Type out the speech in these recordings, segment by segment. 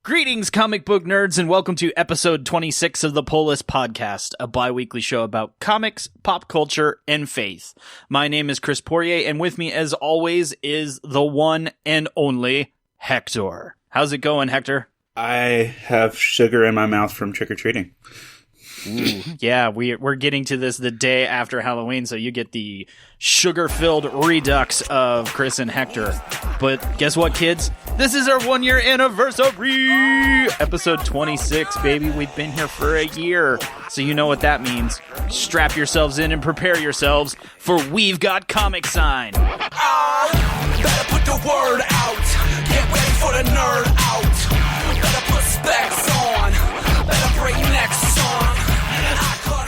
Greetings, comic book nerds, and welcome to episode 26 of the Pull List Podcast, a bi-weekly show about comics, pop culture, and faith. My name is Chris Poirier, and with me, as always, is the one and only Hector. How's it going, Hector? I have sugar in my mouth from trick-or-treating. Ooh, yeah, we're getting to this the day after Halloween, so you get the sugar-filled redux of Chris and Hector. But guess what, kids? This is our one-year anniversary! Episode 26, baby. We've been here for a year, so you know what that means. Strap yourselves in and prepare yourselves for We've Got Comic Sign. Better put the word out. Get ready for the nerd out. Better put specs on. Better bring next song.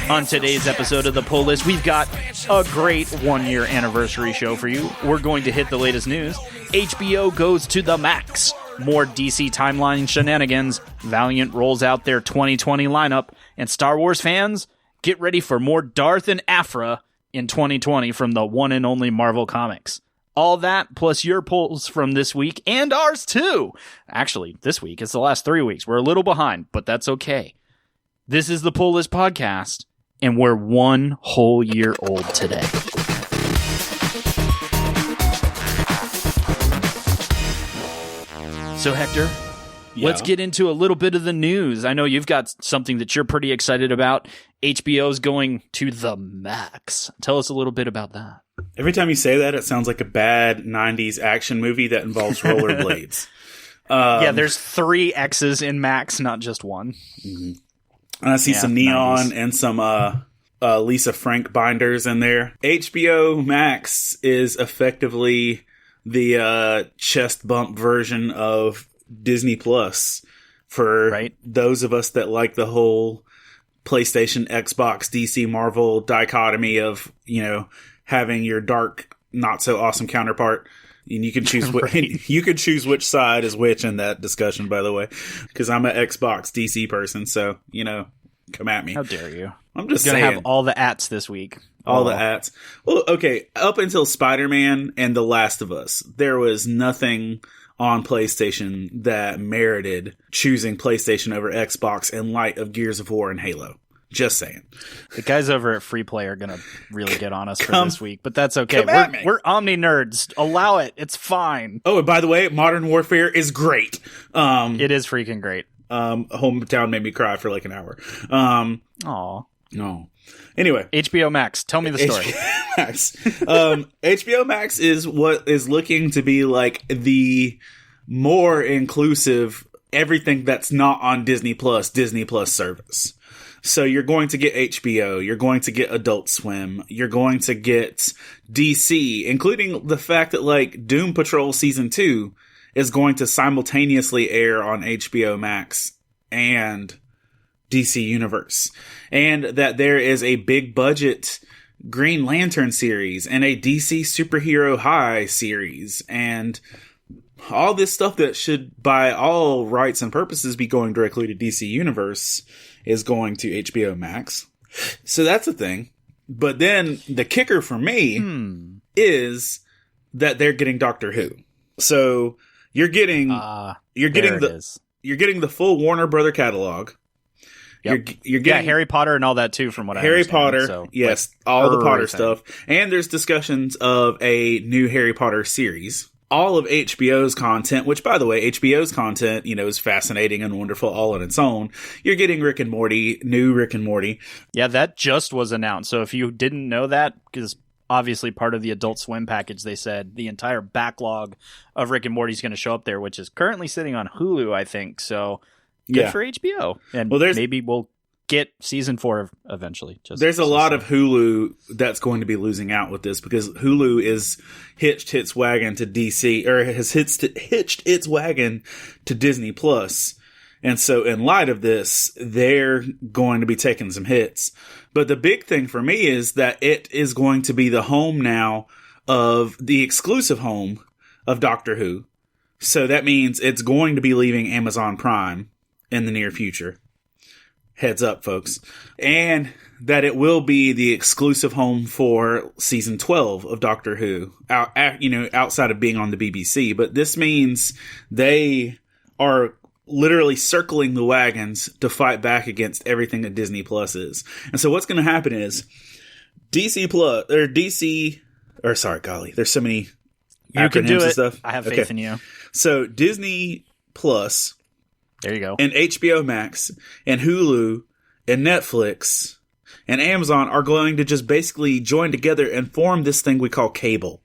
On today's episode of The Pull List, we've got a great one-year anniversary show for you. We're going to hit the latest news. HBO goes to the max. More DC timeline shenanigans. Valiant rolls out their 2020 lineup. And Star Wars fans, get ready for more Darth and Aphra in 2020 from the one and only Marvel Comics. All that, plus your polls from this week, and ours too. Actually, this week, it's the last 3 weeks. We're a little behind, but that's okay. This is the Pull List Podcast, and we're 1 whole year old today. So, Hector, let's get into a little bit of the news. I know you've got something that you're pretty excited about. HBO's going to the max. Tell us a little bit about that. Every time you say that, it sounds like a bad 90s action movie that involves rollerblades. Yeah, there's 3 X's in Max, not just one. Mm-hmm. And I see some neon 90s. And some Lisa Frank binders in there. HBO Max is effectively the chest bump version of Disney Plus for those of us that like the whole PlayStation, Xbox, DC, Marvel dichotomy of, you know, having your dark, not so awesome counterpart. And you can choose you can choose which side is which in that discussion, by the way, because I'm an Xbox DC person. So, you know, come at me. How dare you? I'm just gonna saying. Have all the ats this week. All the ats. Well, okay. Up until Spider-Man and The Last of Us, there was nothing on PlayStation that merited choosing PlayStation over Xbox in light of Gears of War and Halo. Just saying. The guys over at Free Play are going to really get on us for this week, but that's okay. We're Omni nerds. Allow it. It's fine. Oh, and by the way, Modern Warfare is great. It is freaking great. Hometown made me cry for like an hour. Aw. No. Anyway. HBO Max. Tell me the story. HBO Max. HBO Max is what is looking to be like the more inclusive everything that's not on Disney Plus service. So you're going to get HBO, you're going to get Adult Swim, you're going to get DC, including the fact that like Doom Patrol Season 2 is going to simultaneously air on HBO Max and DC Universe. And that there is a big budget Green Lantern series and a DC Superhero High series and all this stuff that should, by all rights and purposes, be going directly to DC Universe is going to HBO Max. So that's a thing. But then the kicker for me is that they're getting Doctor Who. So you're getting the full Warner Brother catalog. Yep. You're getting Harry Potter and all that too, from what I Harry understand. Potter, so, yes, all the Potter stuff. And there's discussions of a new Harry Potter series. All of HBO's content, which, by the way, HBO's content, you know, is fascinating and wonderful all on its own. You're getting Rick and Morty, new Rick and Morty. Yeah, that just was announced. So if you didn't know that, because obviously part of the Adult Swim package, they said the entire backlog of Rick and Morty is going to show up there, which is currently sitting on Hulu, I think. So good for HBO. And maybe we'll get season 4 evenly. There's a lot of Hulu that's going to be losing out with this because Hulu is hitched its wagon to DC, or has hitched its wagon to Disney Plus. And so in light of this, they're going to be taking some hits. But the big thing for me is that it is going to be the home now of the exclusive home of Doctor Who. So that means it's going to be leaving Amazon Prime in the near future. Heads up, folks. And that it will be the exclusive home for season 12 of Doctor Who, outside of being on the BBC. But this means they are literally circling the wagons to fight back against everything that Disney Plus is. And so what's going to happen is DC Plus or DC or sorry, golly, there's so many you can do and it. Stuff. I have faith in you. So Disney Plus, there you go, and HBO Max and Hulu and Netflix and Amazon are going to just basically join together and form this thing we call cable.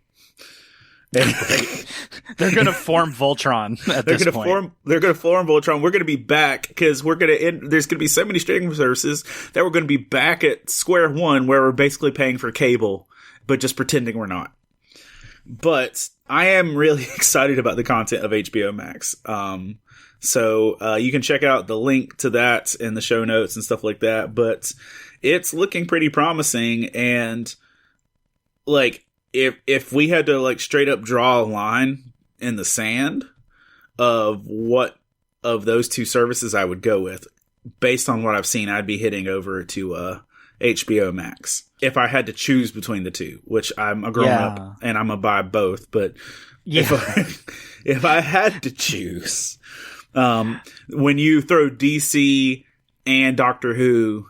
They're going to form Voltron at this point. They're going to form Voltron. We're going to be back because there's going to be so many streaming services that we're going to be back at square one where we're basically paying for cable, but just pretending we're not. But I am really excited about the content of HBO Max. So you can check out the link to that in the show notes and stuff like that. But it's looking pretty promising. And like, if we had to like straight up draw a line in the sand of what of those two services I would go with, based on what I've seen, I'd be hitting over to HBO Max if I had to choose between the two, which I'm a grown up and I'm gonna buy both. But if I had to choose, when you throw DC and Doctor Who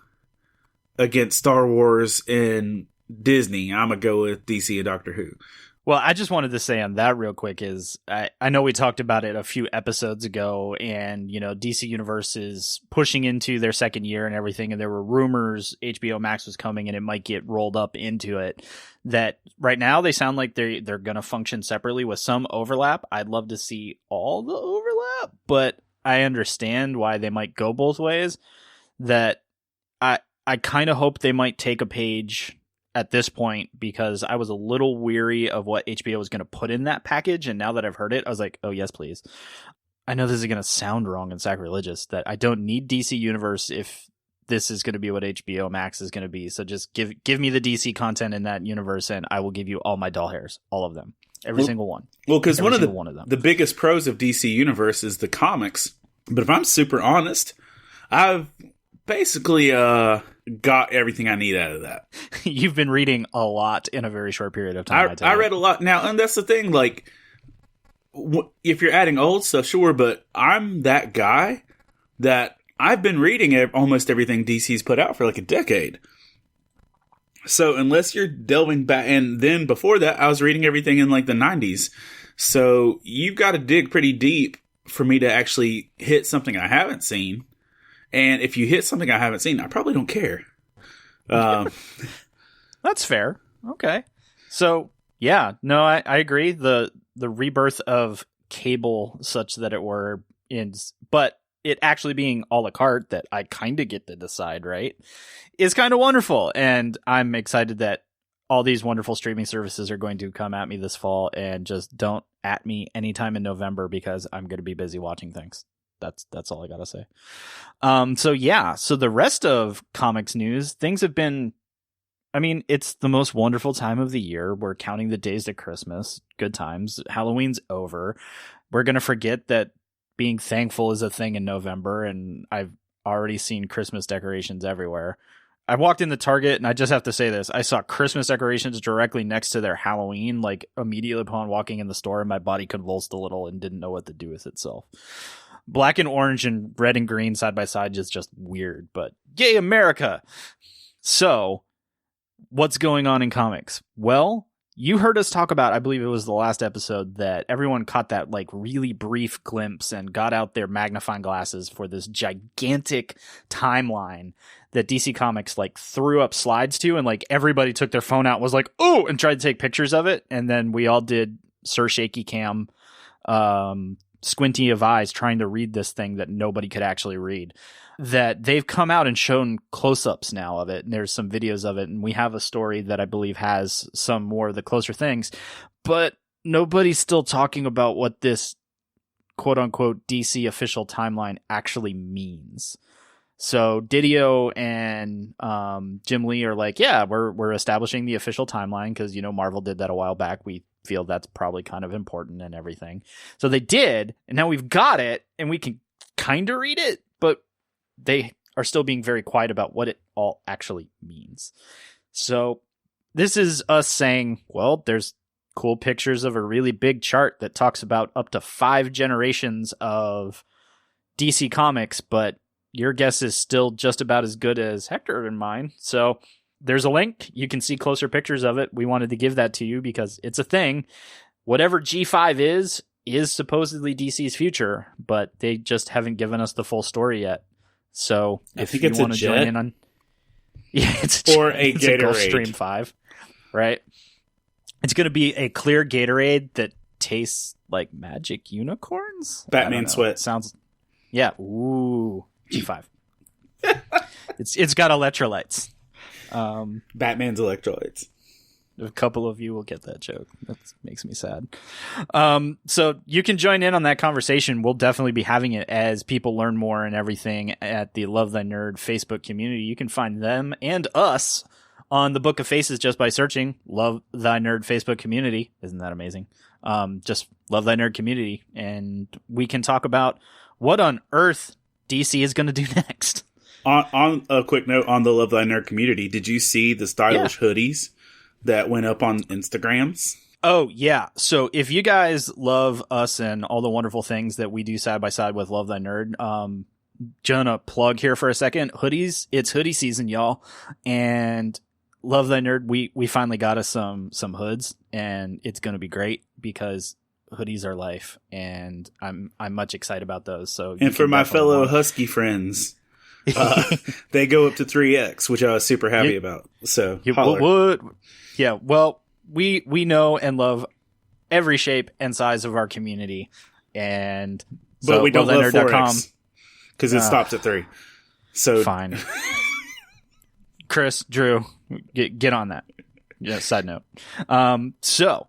against Star Wars and Disney, I'm gonna go with DC and Doctor Who. Well, I just wanted to say on that real quick is I know we talked about it a few episodes ago, and you know DC Universe is pushing into their second year and everything, and there were rumors HBO Max was coming and it might get rolled up into it. That right now they sound like they're going to function separately with some overlap. I'd love to see all the overlap, but I understand why they might go both ways. That I kind of hope they might take a page at this point, because I was a little weary of what HBO was going to put in that package. And now that I've heard it, I was like, oh, yes, please. I know this is going to sound wrong and sacrilegious, that I don't need DC Universe if this is going to be what HBO Max is going to be. So just give me the DC content in that universe, and I will give you all my doll hairs, all of them, every single one. Well, because one of the biggest pros of DC Universe is the comics. But if I'm super honest, I've basically got everything I need out of that. You've been reading a lot in a very short period of time. I read a lot now, and that's the thing. Like, if you're adding old stuff, sure, but I'm that guy that I've been reading almost everything DC's put out for like a decade. So unless you're delving back, and then before that, I was reading everything in like the 90s. So you've got to dig pretty deep for me to actually hit something I haven't seen. And if you hit something I haven't seen, I probably don't care. That's fair. Okay. So, yeah, no, I agree. The rebirth of cable, such that it were, but it actually being a la carte that I kind of get to decide, right, is kind of wonderful. And I'm excited that all these wonderful streaming services are going to come at me this fall, and just don't at me anytime in November, because I'm going to be busy watching things. That's all I gotta say. So the rest of comics news, things have been, I mean, it's the most wonderful time of the year. We're counting the days to Christmas. Good times. Halloween's over. We're gonna forget that being thankful is a thing in November, and I've already seen Christmas decorations everywhere. I walked into Target, and I just have to say this. I saw Christmas decorations directly next to their Halloween, like immediately upon walking in the store, and my body convulsed a little and didn't know what to do with itself. Black and orange and red and green side by side is just weird, but yay, America! So, what's going on in comics? Well, you heard us talk about, I believe it was the last episode, that everyone caught that like really brief glimpse and got out their magnifying glasses for this gigantic timeline that DC Comics like threw up slides to, and like everybody took their phone out and was like, oh, and tried to take pictures of it. And then we all did Sir Shaky Cam, squinty of eyes trying to read this thing that nobody could actually read. That they've come out and shown close-ups now of it, and there's some videos of it, and we have a story that I believe has some more of the closer things, but nobody's still talking about what this quote-unquote DC official timeline actually means. So Didio and Jim Lee are like, yeah, we're establishing the official timeline because, you know, Marvel did that a while back. We feel that's probably kind of important and everything. So they did, and now we've got it, and we can kind of read it, but they are still being very quiet about what it all actually means. So this is us saying, well, there's cool pictures of a really big chart that talks about up to 5 generations of DC Comics, but your guess is still just about as good as Hector and mine. So there's a link. You can see closer pictures of it. We wanted to give that to you because it's a thing. Whatever G5 is supposedly DC's future, but they just haven't given us the full story yet. So if you want to join in on, it's or a Gulfstream 5, right? It's going to be a clear Gatorade that tastes like magic unicorns. Batman sweat sounds. Yeah. Ooh, G5. It's got electrolytes. Batman's electrolytes. A couple of you will get that joke. That makes me sad. So you can join in on that conversation. We'll definitely be having it as people learn more and everything at the Love Thy Nerd Facebook community. You can find them and us on the Book of Faces just by searching Love Thy Nerd Facebook community. Isn't that amazing? Just Love Thy Nerd community. And we can talk about what on earth DC is going to do next. On a quick note on the Love Thy Nerd community, did you see the stylish hoodies that went up on Instagrams? Oh, yeah. So if you guys love us and all the wonderful things that we do side by side with Love Thy Nerd, gonna plug here for a second. Hoodies, it's hoodie season, y'all. And Love Thy Nerd, we finally got us some hoods, and it's gonna be great because hoodies are life, and I'm much excited about those. So, and for my fellow Husky friends, they go up to 3X, which I was super happy about. So, yeah, well, we know and love every shape and size of our community, and so but we don't love 4X because it stops at 3. So fine. Chris, Drew, get on that. Yeah, side note. So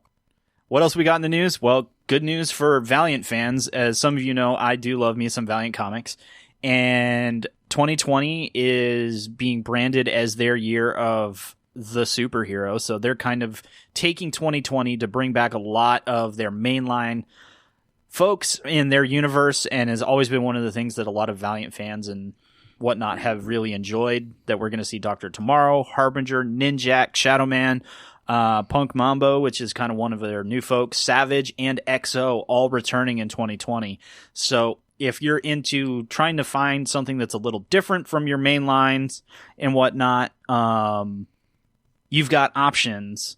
what else we got in the news? Well, good news for Valiant fans. As some of you know, I do love me some Valiant comics, and 2020 is being branded as their year of the superhero. So they're kind of taking 2020 to bring back a lot of their mainline folks in their universe, and has always been one of the things that a lot of Valiant fans and whatnot have really enjoyed. That we're going to see Dr. Tomorrow, Harbinger, Ninjak, Shadowman, Punk Mambo, which is kind of one of their new folks, Savage, and XO all returning in 2020. So if you're into trying to find something that's a little different from your main lines and whatnot, you've got options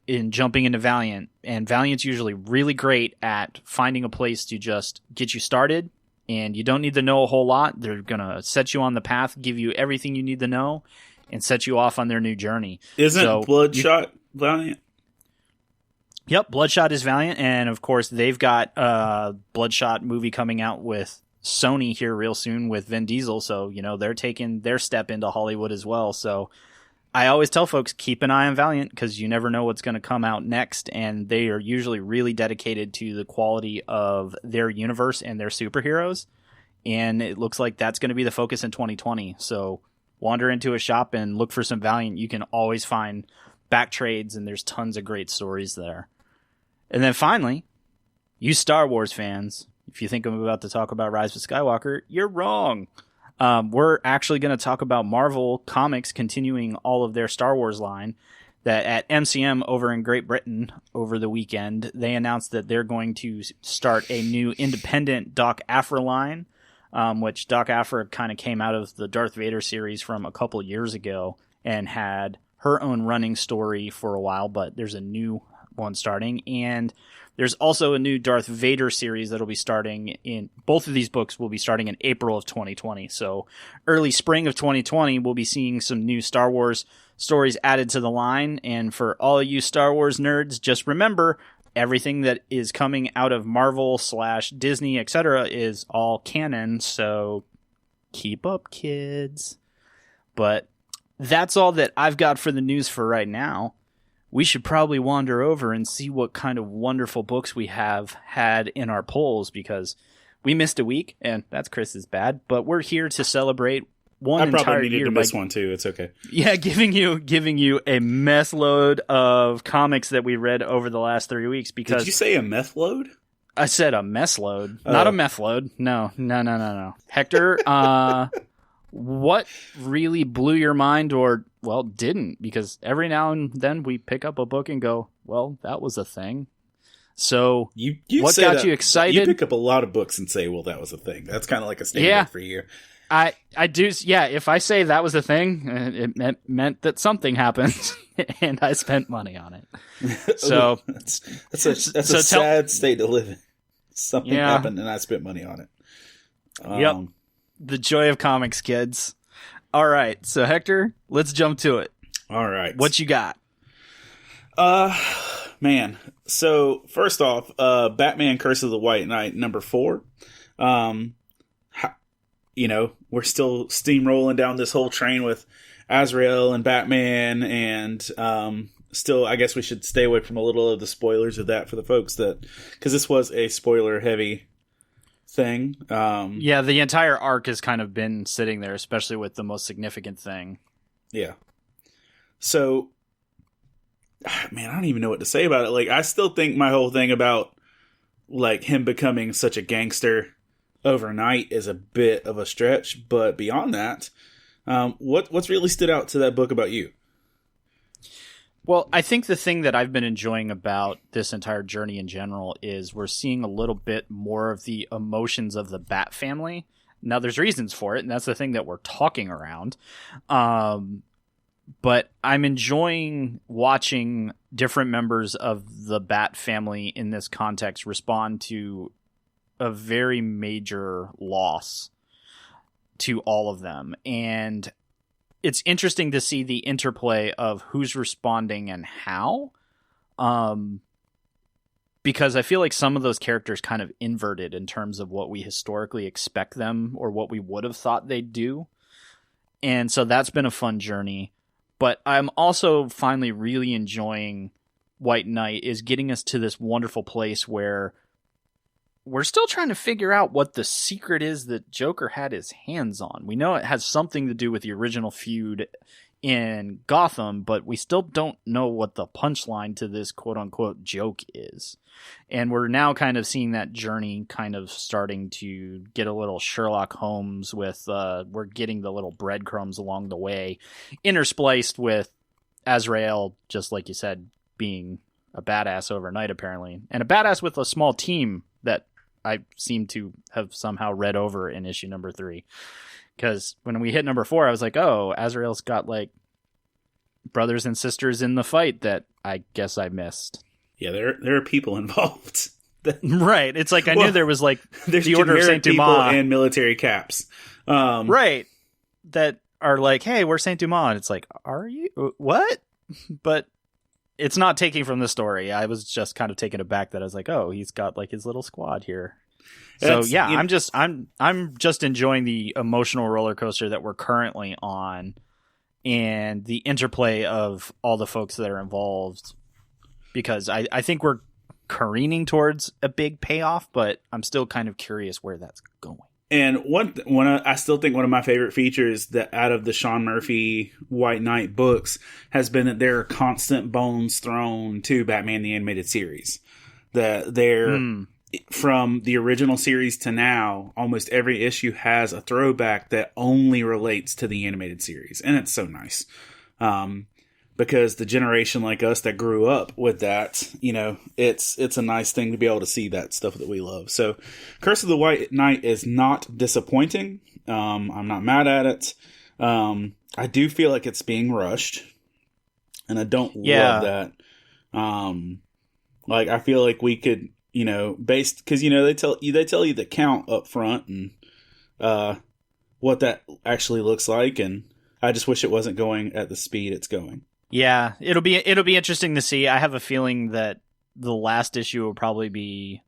in jumping into Valiant, and Valiant's usually really great at finding a place to just get you started, and you don't need to know a whole lot. They're going to set you on the path, give you everything you need to know, and set you off on their new journey. Isn't Bloodshot Valiant? Yep, Bloodshot is Valiant, and of course they've got a Bloodshot movie coming out with Sony here real soon with Vin Diesel, so they're taking their step into Hollywood as well. So I always tell folks, keep an eye on Valiant, because you never know what's going to come out next, and they are usually really dedicated to the quality of their universe and their superheroes, and it looks like that's going to be the focus in 2020. So wander into a shop and look for some Valiant. You can always find back trades, and there's tons of great stories there. And then finally, you Star Wars fans, if you think I'm about to talk about Rise of Skywalker, you're wrong. We're actually going to talk about Marvel Comics continuing all of their Star Wars line. That at MCM over in Great Britain over the weekend, they announced that they're going to start a new independent Doc Aphra line, which Doc Aphra kind of came out of the Darth Vader series from a couple years ago and had her own running story for a while, but there's a new one starting, and there's also a new Darth Vader series that'll be starting in, both of these books will be starting in April of 2020. So early spring of 2020, we'll be seeing some new Star Wars stories added to the line. And for all of you Star Wars nerds, just remember, everything that is coming out of Marvel / Disney, etc. is all canon. So keep up, kids. But that's all that I've got for the news for right now. We should probably wander over and see what kind of wonderful books we have had in our polls, because we missed a week, and that's Chris's bad, but we're here to celebrate one entire year. I probably needed to miss one too. It's okay. Yeah, giving you a meth load of comics that we read over the last 3 weeks. Because did you say a meth load? I said a mess load, not a meth load. No. Hector, what really blew your mind, or, well, didn't? Because every now and then we pick up a book and go, well, that was a thing. So, you what say got that- you excited? You pick up a lot of books and say, well, that was a thing. That's kind of like a standard for you. I do, yeah. If I say that was a thing, it meant that something happened, and I spent money on it. So that's a sad state to live in. Something happened, and I spent money on it. Yep, the joy of comics, kids. All right, so Hector, let's jump to it. All right, what you got? Man. So first off, Batman: Curse of the White Knight #4. We're still steamrolling down this whole train with Azrael and Batman, and still, I guess we should stay away from a little of the spoilers of that for the folks because this was a spoiler-heavy thing. Yeah, the entire arc has kind of been sitting there, especially with the most significant thing. Yeah. So, man, I don't even know what to say about it. Like, I still think my whole thing about, like, him becoming such a gangster overnight is a bit of a stretch, but beyond that, what's really stood out to that book about you? Well, I think the thing that I've been enjoying about this entire journey in general is we're seeing a little bit more of the emotions of the Bat family. Now, there's reasons for it, and that's the thing that we're talking around. But I'm enjoying watching different members of the Bat family in this context respond to a very major loss to all of them. And it's interesting to see the interplay of who's responding and how. Because I feel like some of those characters kind of inverted in terms of what we historically expect them or what we would have thought they'd do. And so that's been a fun journey. But I'm also finally really enjoying White Knight is getting us to this wonderful place where we're still trying to figure out what the secret is that Joker had his hands on. We know it has something to do with the original feud in Gotham, but we still don't know what the punchline to this quote-unquote joke is. And we're now kind of seeing that journey kind of starting to get a little Sherlock Holmes with, we're getting the little breadcrumbs along the way, interspliced with Azrael, just like you said, being a badass overnight, apparently. And a badass with a small team that I seem to have somehow read over in issue #3. Because when we hit #4, I was like, oh, Azrael's got like brothers and sisters in the fight that I guess I missed. Yeah, there are people involved. Right. It's like I knew there was like there's the Order of Saint Dumas and military caps. Right. That are like, hey, we're Saint Dumas. And it's like, are you? What? But it's not taking from the story. I was just kind of taken aback that I was like, oh, he's got like his little squad here. So yeah, I'm just enjoying the emotional roller coaster that we're currently on, and the interplay of all the folks that are involved. Because I think we're careening towards a big payoff, but I'm still kind of curious where that's going. And I still think one of my favorite features that out of the Sean Murphy White Knight books has been that there are constant bones thrown to Batman the Animated Series. That they're from the original series to now, almost every issue has a throwback that only relates to the animated series, and it's so nice. Because the generation like us that grew up with that, it's a nice thing to be able to see that stuff that we love. So Curse of the White Knight is not disappointing. I'm not mad at it. I do feel like it's being rushed, and I don't love that. I feel like we could, based, because, they tell you the count up front and what that actually looks like, and I just wish it wasn't going at the speed it's going. Yeah, it'll be interesting to see. I have a feeling that the last issue will probably be,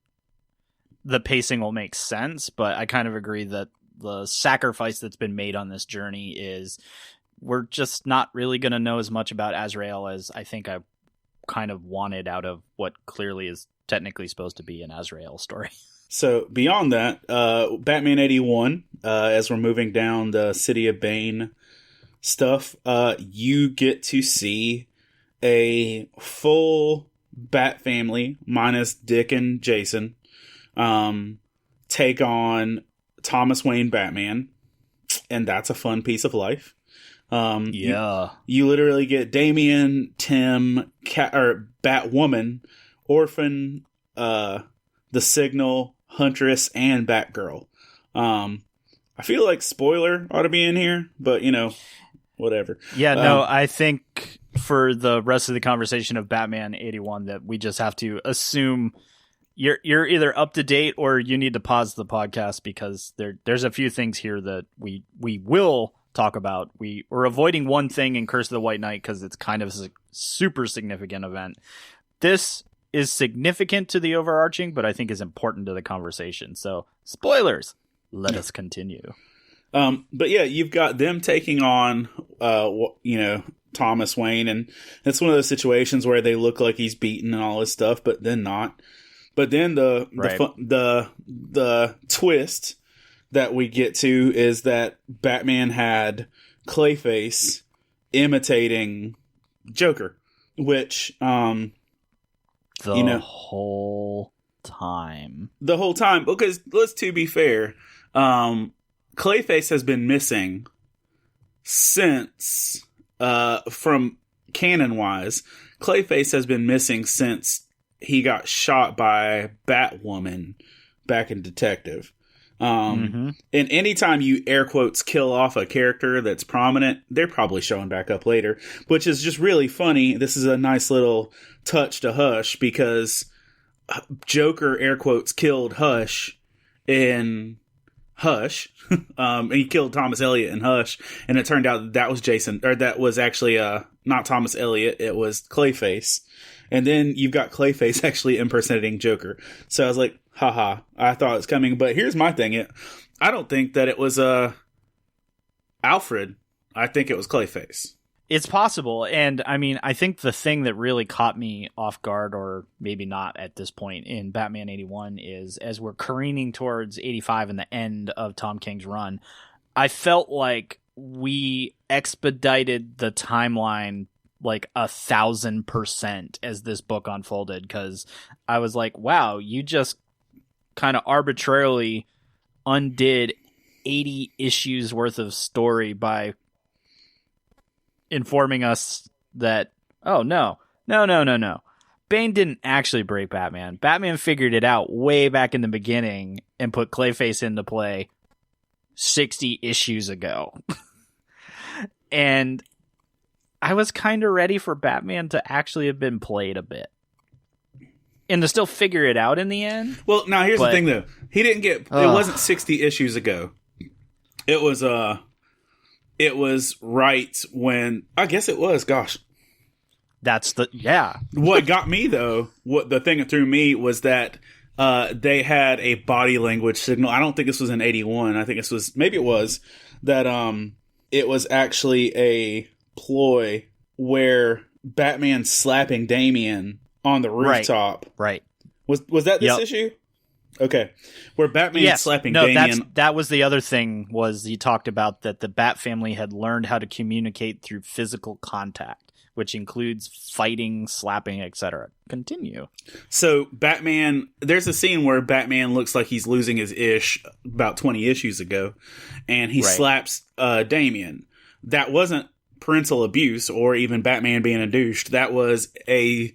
the pacing will make sense, but I kind of agree that the sacrifice that's been made on this journey is we're just not really going to know as much about Azrael as I think I kind of wanted out of what clearly is technically supposed to be an Azrael story. So beyond that, Batman 81, as we're moving down the City of Bane stuff, you get to see a full Bat family minus Dick and Jason take on Thomas Wayne Batman, and that's a fun piece of life. You literally get Damian, Tim, Batwoman, Orphan, the Signal, Huntress, and Batgirl. I feel like Spoiler ought to be in here, but whatever. Yeah, no, I think for the rest of the conversation of Batman 81 that we just have to assume you're either up to date or you need to pause the podcast, because there's a few things here that we will talk about. We're avoiding one thing in Curse of the White Knight because it's kind of a super significant event. This is significant to the overarching, but I think is important to the conversation. So, spoilers. Let us continue. But yeah, you've got them taking on, Thomas Wayne, and it's one of those situations where they look like he's beaten and all this stuff, but then not. But then the twist that we get to is that Batman had Clayface imitating Joker, which the whole time, because to be fair, Clayface has been missing since, from canon-wise, Clayface has been missing since he got shot by Batwoman back in Detective. And anytime you air quotes kill off a character that's prominent, they're probably showing back up later, which is just really funny. This is a nice little touch to Hush, because Joker air quotes killed Hush in Hush. And he killed Thomas Elliot in Hush, and it turned out that was that was actually not Thomas Elliot, it was Clayface. And then you've got Clayface actually impersonating Joker. So I was like, haha, I thought it was coming. But here's my thing. I don't think that it was Alfred. I think it was Clayface. It's possible. And I mean, I think the thing that really caught me off guard, or maybe not at this point in Batman 81, is as we're careening towards 85 and the end of Tom King's run, I felt like we expedited the timeline like 1,000% as this book unfolded, because I was like, wow, you just kind of arbitrarily undid 80 issues worth of story by informing us that, oh, no. Bane didn't actually break Batman. Batman figured it out way back in the beginning and put Clayface into play 60 issues ago. And I was kind of ready for Batman to actually have been played a bit and to still figure it out in the end. Well, now here's the thing, though. He didn't get... It wasn't 60 issues ago. It was right when... I guess it was, gosh. That's the... Yeah. What got me, though, the thing that threw me was that they had a body language signal. I don't think this was in 81. I think this was... Maybe it was. That it was actually a ploy where Batman's slapping Damian on the rooftop. Right. Was that this issue? Okay. Where Batman's slapping Damian. That was the other thing, was he talked about that the Bat family had learned how to communicate through physical contact, which includes fighting, slapping, etc. Continue. So Batman, there's a scene where Batman looks like he's losing his ish about 20 issues ago, and he slaps Damian. That wasn't parental abuse or even Batman being a douche. That was a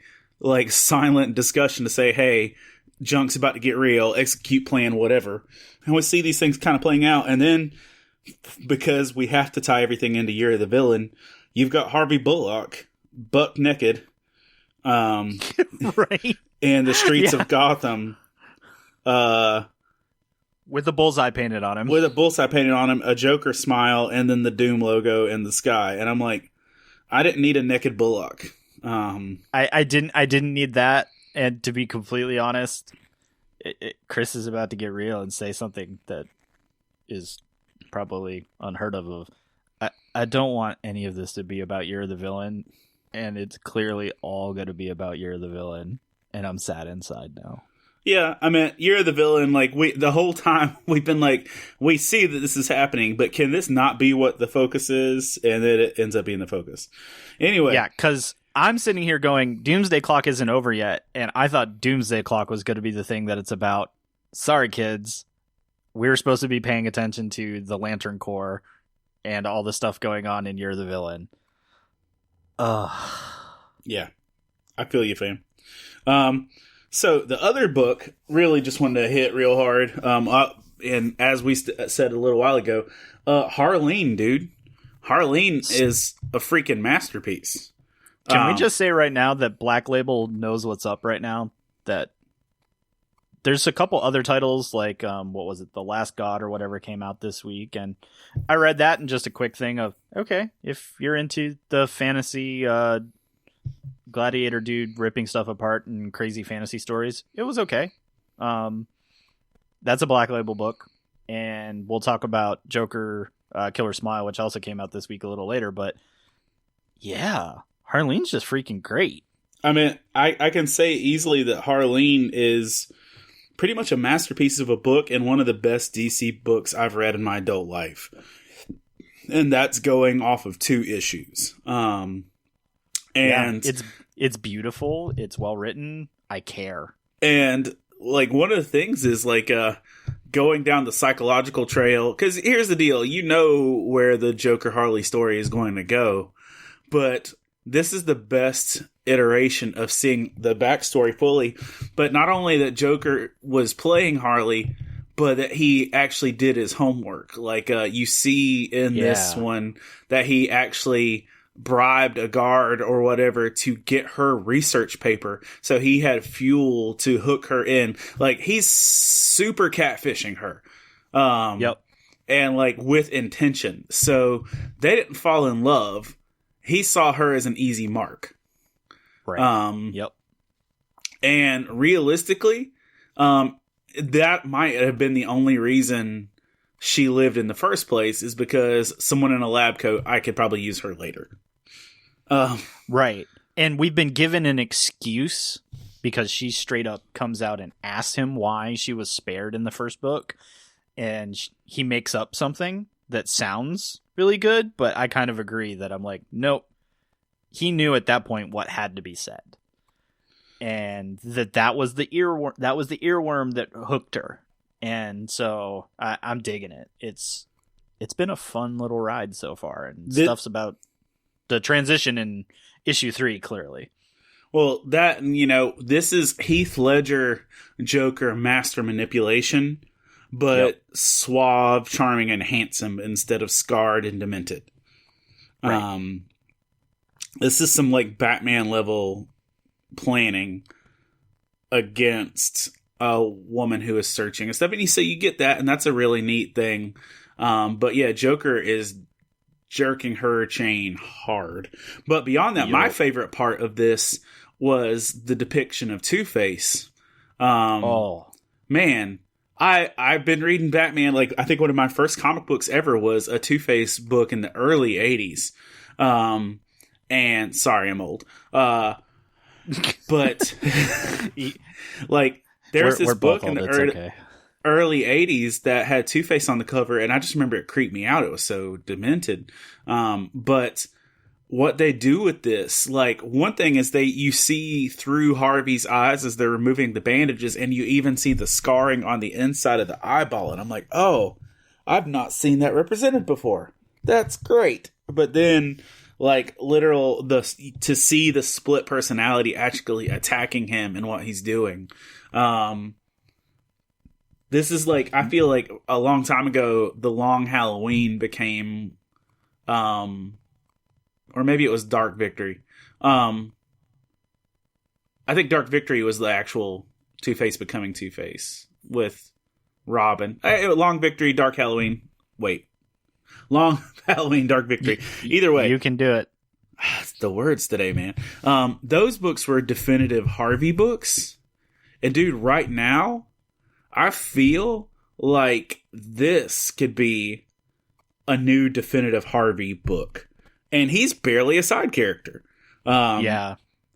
silent discussion to say, hey, junk's about to get real, execute plan, whatever. And we see these things kind of playing out, and then because we have to tie everything into Year of the Villain, you've got Harvey Bullock buck naked right in the streets of Gotham, with a bullseye painted on him. A Joker smile, and then the Doom logo in the sky. And I'm like, I didn't need a naked Bullock. I didn't need that. And to be completely honest, Chris is about to get real and say something that is probably unheard of. I don't want any of this to be about Year of the Villain, and it's clearly all going to be about Year of the Villain, and I'm sad inside now. Yeah, I mean, Year of the Villain, the whole time we've been like, we see that this is happening, but can this not be what the focus is? And then it ends up being the focus. Anyway. Yeah, because I'm sitting here going, Doomsday Clock isn't over yet, and I thought Doomsday Clock was going to be the thing that it's about. Sorry, kids. We're supposed to be paying attention to the Lantern Corps and all the stuff going on in Year of the Villain. Yeah, I feel you, fam. So the other book really just wanted to hit real hard. And as we said a little while ago, Harleen, dude. Harleen is a freaking masterpiece. Can we just say right now that Black Label knows what's up right now? That there's a couple other titles like, what was it? The Last God or whatever came out this week. And I read that and just a quick thing of, okay, if you're into the fantasy, gladiator dude ripping stuff apart and crazy fantasy stories, it was okay. That's a Black Label book. And we'll talk about Joker, Killer Smile, which also came out this week a little later. But yeah, Harleen's just freaking great. I mean, I can say easily that Harleen is pretty much a masterpiece of a book and one of the best DC books I've read in my adult life. And that's going off of 2 issues. And it's beautiful. It's well written. I care. And like one of the things is like going down the psychological trail. Because here's the deal. You know where the Joker Harley story is going to go. But this is the best iteration of seeing the backstory fully. But not only that Joker was playing Harley, but that he actually did his homework. Like you see in this one that he actually bribed a guard or whatever to get her research paper. So he had fuel to hook her in. Like he's super catfishing her. And like with intention. So they didn't fall in love. He saw her as an easy mark. Right. And realistically, that might have been the only reason she lived in the first place, is because someone in a lab coat, I could probably use her later. Right. And we've been given an excuse because she straight up comes out and asks him why she was spared in the first book. And he makes up something that sounds really good, but I kind of agree that I'm like, nope. He knew at that point what had to be said. And that was the earworm that hooked her. And so I'm digging it. It's been a fun little ride so far, and stuff's about the transition in issue 3 clearly. Well, that, you know, this is Heath Ledger Joker master manipulation, but suave, charming, and handsome instead of scarred and demented. Right. This is some like Batman level planning against a woman who is searching and stuff. And so you get that, and that's a really neat thing. But yeah, Joker is jerking her chain hard. But beyond that, my favorite part of this was the depiction of Two-Face. Man, I've been reading Batman. Like, I think one of my first comic books ever was a Two-Face book in the early 80s. And sorry, I'm old. But like, there's this book in the early 80s that had Two-Face on the cover, and I just remember it creeped me out. It was so demented. But what they do with this, like, one thing is you see through Harvey's eyes as they're removing the bandages, and you even see the scarring on the inside of the eyeball. And I'm like, oh, I've not seen that represented before. That's great. But then, like, to see the split personality actually attacking him and what he's doing. This is like, I feel like a long time ago, The Long Halloween became, or maybe it was Dark Victory. I think Dark Victory was the actual Two-Face becoming Two-Face with Robin. Long Victory, Dark Halloween. Wait. Long Halloween, Dark Victory. Either way. You can do it. It's the words today, man. Those books were definitive Harvey books. And dude, right now, I feel like this could be a new definitive Harvey book. And he's barely a side character. Yeah.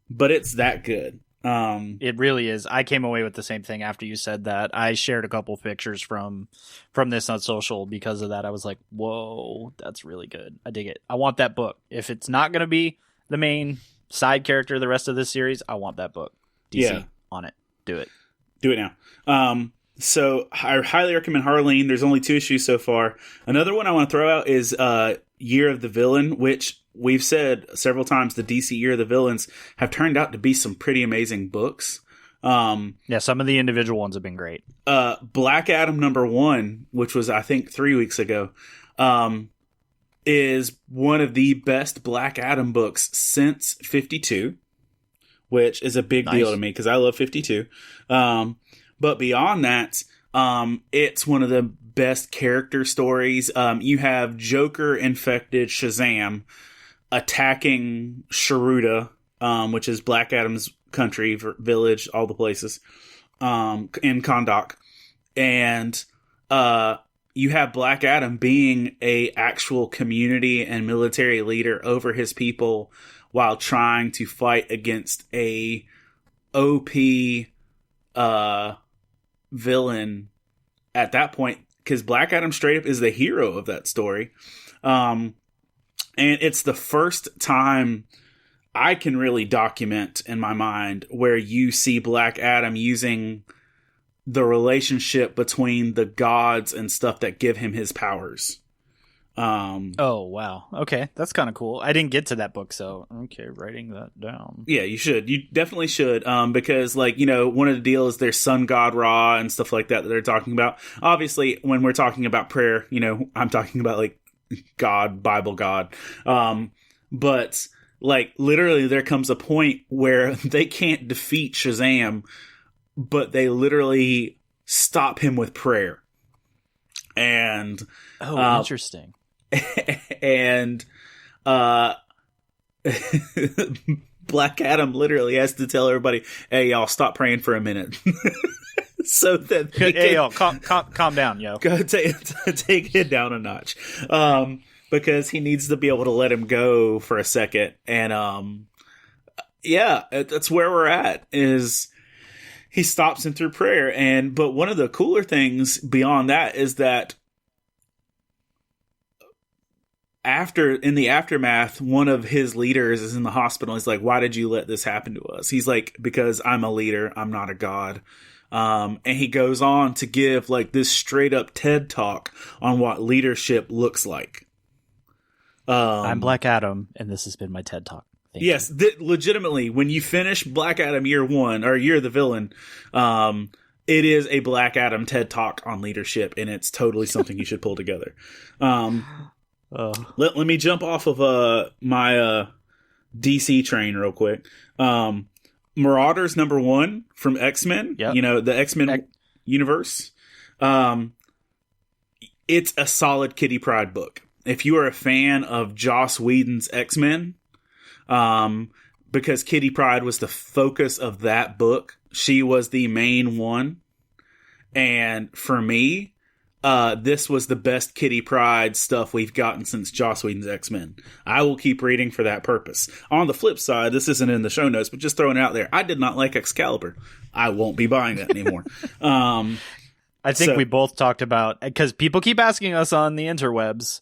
But it's that good. It really is. I came away with the same thing after you said that. I shared a couple pictures from this on social because of that. I was like, whoa, that's really good. I dig it. I want that book. If it's not going to be the main side character the rest of this series, I want that book. DC on it. Do it. Do it now. So I highly recommend Harleen. There's only 2 issues so far. Another one I want to throw out is Year of the Villain, which we've said several times the DC Year of the Villains have turned out to be some pretty amazing books. Yeah, some of the individual ones have been great. Black Adam #1, which was I think 3 weeks ago, is one of the best Black Adam books since 52, which is a big deal to me because I love 52. But beyond that, it's one of the best character stories. You have Joker infected Shazam attacking Sharuda, which is Black Adam's country, village, all the places, in Kahndaq. And you have Black Adam being a actual community and military leader over his people while trying to fight against a OP villain at that point, because Black Adam straight up is the hero of that story. And it's the first time I can really document in my mind where you see Black Adam using the relationship between the gods and stuff that give him his powers. Oh, wow. Okay, that's kind of cool. I didn't get to that book, so okay, writing that down. Yeah, you should. You definitely should, because, like, you know, one of the deals, there's Sun God Ra and stuff like that they're talking about. Obviously, when we're talking about prayer, you know, I'm talking about, like, God, Bible God. But, like, literally there comes a point where they can't defeat Shazam, but they literally stop him with prayer. And... Oh, interesting. And Black Adam literally has to tell everybody, "Hey, y'all, stop praying for a minute," so that hey, y'all, calm down, yo. Go take it down a notch, because he needs to be able to let him go for a second. And yeah, that's where we're at. Is he stops him through prayer, but one of the cooler things beyond that is that, in the aftermath, one of his leaders is in the hospital. He's like, "Why did you let this happen to us?" He's like, "Because I'm a leader. I'm not a god." And he goes on to give like this straight up TED talk on what leadership looks like. I'm Black Adam, and this has been my TED talk. Yes, legitimately, when you finish Black Adam Year 1 or Year of the Villain, it is a Black Adam TED talk on leadership, and it's totally something you should pull together. Let me jump off of my DC train real quick. Marauders #1 from X-Men. Yep. You know, the X-Men universe. It's a solid Kitty Pryde book. If you are a fan of Joss Whedon's X-Men, because Kitty Pryde was the focus of that book, she was the main one. And for me, this was the best Kitty Pryde stuff we've gotten since Joss Whedon's X-Men. I will keep reading for that purpose. On the flip side, this isn't in the show notes, but just throwing it out there, I did not like Excalibur. I won't be buying that anymore. I think we both talked about, because people keep asking us on the interwebs,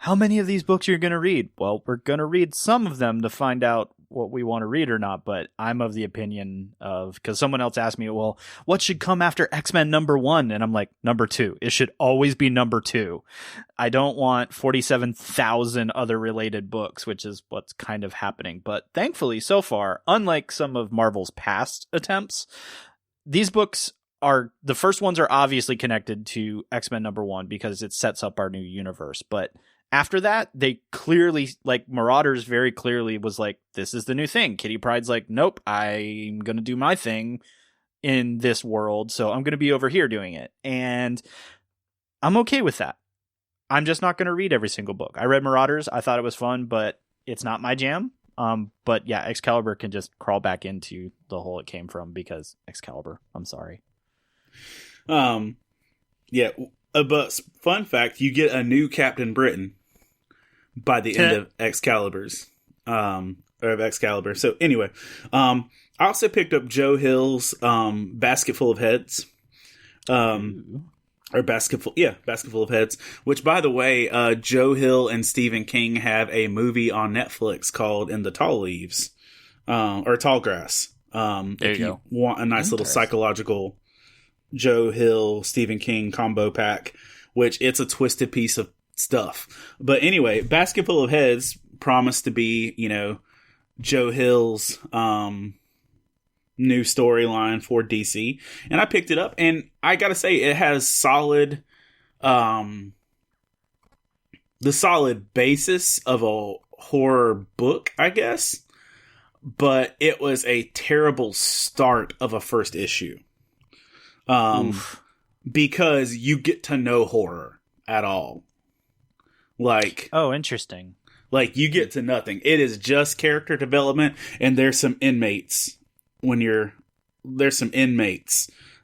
how many of these books you're going to read? Well, we're going to read some of them to find out what we want to read or not, but I'm of the opinion of, because someone else asked me, well, what should come after X-Men #1? And I'm like, #2. It should always be #2. I don't want 47,000 other related books, which is what's kind of happening. But thankfully, so far, unlike some of Marvel's past attempts, these books are, the first ones are obviously connected to X-Men #1 because it sets up our new universe. But after that, they clearly, like, Marauders very clearly was like, this is the new thing. Kitty Pryde's like, nope, I'm going to do my thing in this world, so I'm going to be over here doing it. And I'm okay with that. I'm just not going to read every single book. I read Marauders. I thought it was fun, but it's not my jam. But yeah, Excalibur can just crawl back into the hole it came from because Excalibur. I'm sorry. Yeah, but fun fact, you get a new Captain Britain by the end of Excalibur's, or of Excalibur. So anyway, I also picked up Joe Hill's Basket Full of Heads, or Basketful of Heads. Which, by the way, Joe Hill and Stephen King have a movie on Netflix called In the Tall Leaves, or Tall Grass. If you want a nice little psychological Joe Hill, Stephen King combo pack, which it's a twisted piece of stuff. But anyway, Basketful of Heads promised to be, you know, Joe Hill's new storyline for DC, and I picked it up, and I gotta say, it has solid, the solid basis of a horror book, I guess, but it was a terrible start of a first issue. Because you get to know horror at all. Like, oh, interesting. Like, you get to nothing. It is just character development, and there's some inmates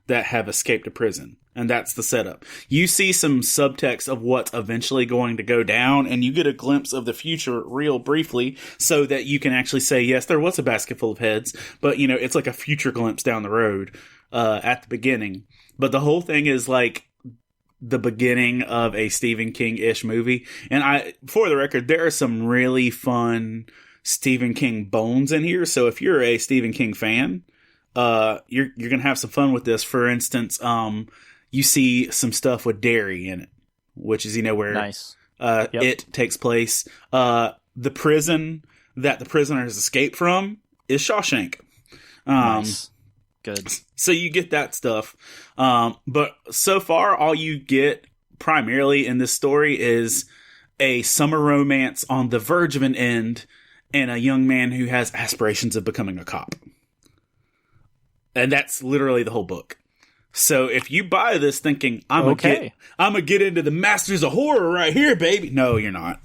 that have escaped a prison, and that's the setup. You see some subtext of what's eventually going to go down, and you get a glimpse of the future real briefly, so that you can actually say, yes, there was a basket full of heads, but, you know, it's like a future glimpse down the road at the beginning. But the whole thing is like the beginning of a Stephen King-ish movie. And for the record, there are some really fun Stephen King bones in here. So if you're a Stephen King fan, you're going to have some fun with this. For instance, you see some stuff with dairy in it, which is, you know, where nice. It takes place. The prison that the prisoners escape from is Shawshank. Nice. Good. So you get that stuff. But so far, all you get primarily in this story is a summer romance on the verge of an end and a young man who has aspirations of becoming a cop. And that's literally the whole book. So if you buy this thinking, I'm gonna get into the masters of horror right here, baby. No, you're not.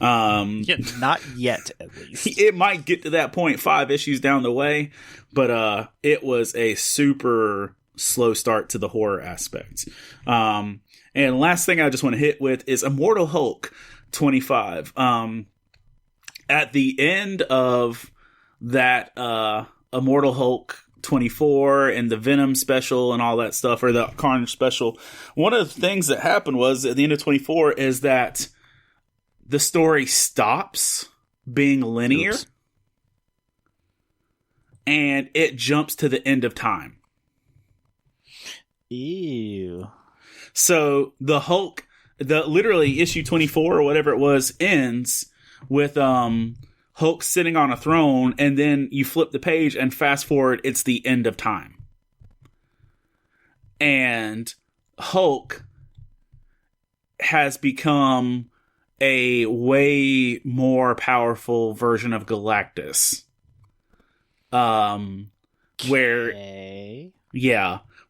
Not yet, at least. It might get to that point 5 issues down the way, but it was a super slow start to the horror aspect. And last thing I just want to hit with is Immortal Hulk 25. At the end of that Immortal Hulk 24 and the Venom special and all that stuff, or the Carnage special, one of the things that happened was at the end of 24 is that the story stops being linear. Oops. And it jumps to the end of time. Ew. So the Hulk, literally issue 24 or whatever it was, ends with Hulk sitting on a throne, and then you flip the page and fast forward, it's the end of time. And Hulk has become a way more powerful version of Galactus.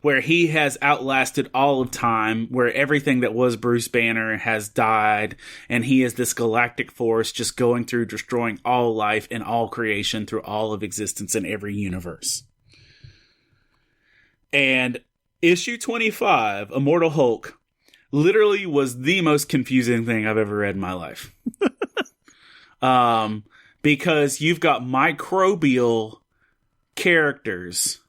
Where he has outlasted all of time, where everything that was Bruce Banner has died, and he is this galactic force just going through destroying all life and all creation through all of existence in every universe. And issue 25, Immortal Hulk, literally was the most confusing thing I've ever read in my life. Because you've got microbial characters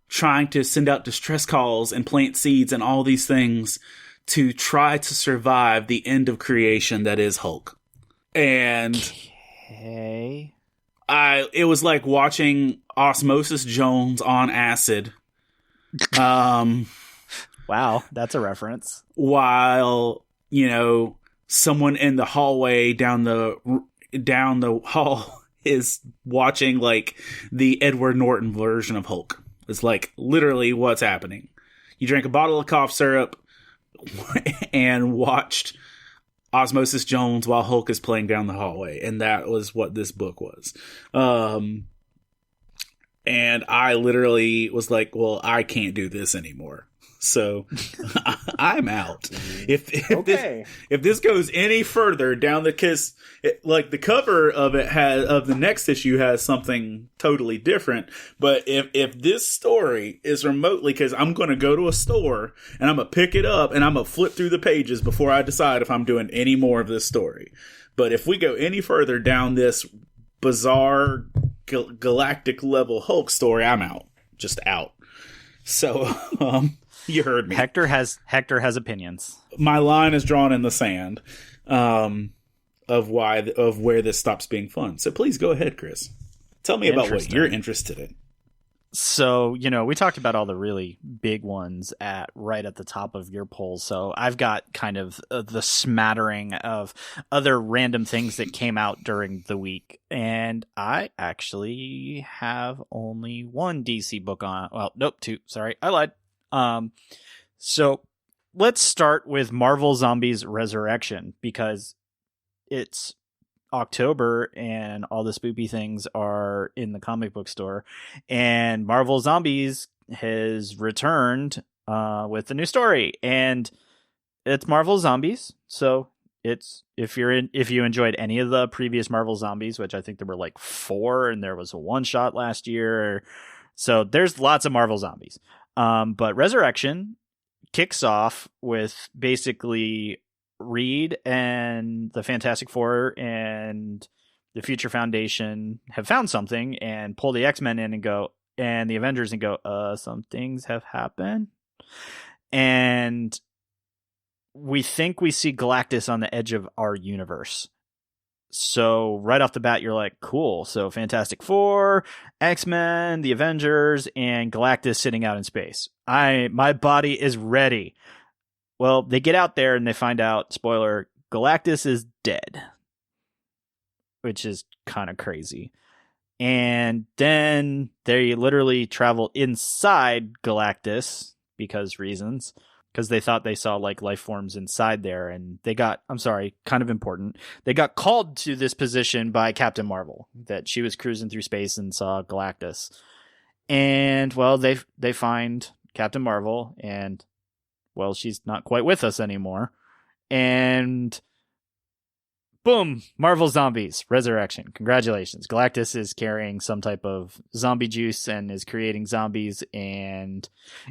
trying to send out distress calls and plant seeds and all these things to try to survive the end of creation that is Hulk. And it was like watching Osmosis Jones on acid. Wow, that's a reference. While, you know, someone in the hallway down the hall is watching like the Edward Norton version of Hulk. It's like literally what's happening. You drank a bottle of cough syrup and watched Osmosis Jones while Hulk is playing down the hallway. And that was what this book was. And I literally was like, well, I can't do this anymore. So I'm out. If this goes any further down like the cover of the next issue has something totally different. But if this story is remotely, because I'm going to go to a store and I'm going to pick it up and I'm going to flip through the pages before I decide if I'm doing any more of this story. But if we go any further down this bizarre galactic level Hulk story, I'm out. Just out. So, you heard me. Hector has opinions. My line is drawn in the sand of where this stops being fun. So please go ahead, Chris. Tell me about what you're interested in. So, we talked about all the really big ones right at the top of your poll. So I've got kind of the smattering of other random things that came out during the week. And I actually have only one DC book on. Well, nope, two. Sorry, I lied. So let's start with Marvel Zombies Resurrection, because it's October and all the spoopy things are in the comic book store, and Marvel Zombies has returned with a new story, and it's Marvel Zombies. So it's if you enjoyed any of the previous Marvel Zombies, which I think there were like 4, and there was a one shot last year, so there's lots of Marvel Zombies. But Resurrection kicks off with basically Reed and the Fantastic Four and the Future Foundation have found something and pull the X-Men in and the Avengers and go, some things have happened. And we think we see Galactus on the edge of our universe. So right off the bat, you're like, cool. So Fantastic Four, X-Men, the Avengers, and Galactus sitting out in space. My body is ready. Well, they get out there and they find out, spoiler, Galactus is dead, which is kind of crazy. And then they literally travel inside Galactus because they thought they saw like life forms inside there. And kind of important. They got called to this position by Captain Marvel, that she was cruising through space and saw Galactus. And well, they find Captain Marvel, and well, she's not quite with us anymore. And boom, Marvel Zombies Resurrection. Congratulations. Galactus is carrying some type of zombie juice and is creating zombies, and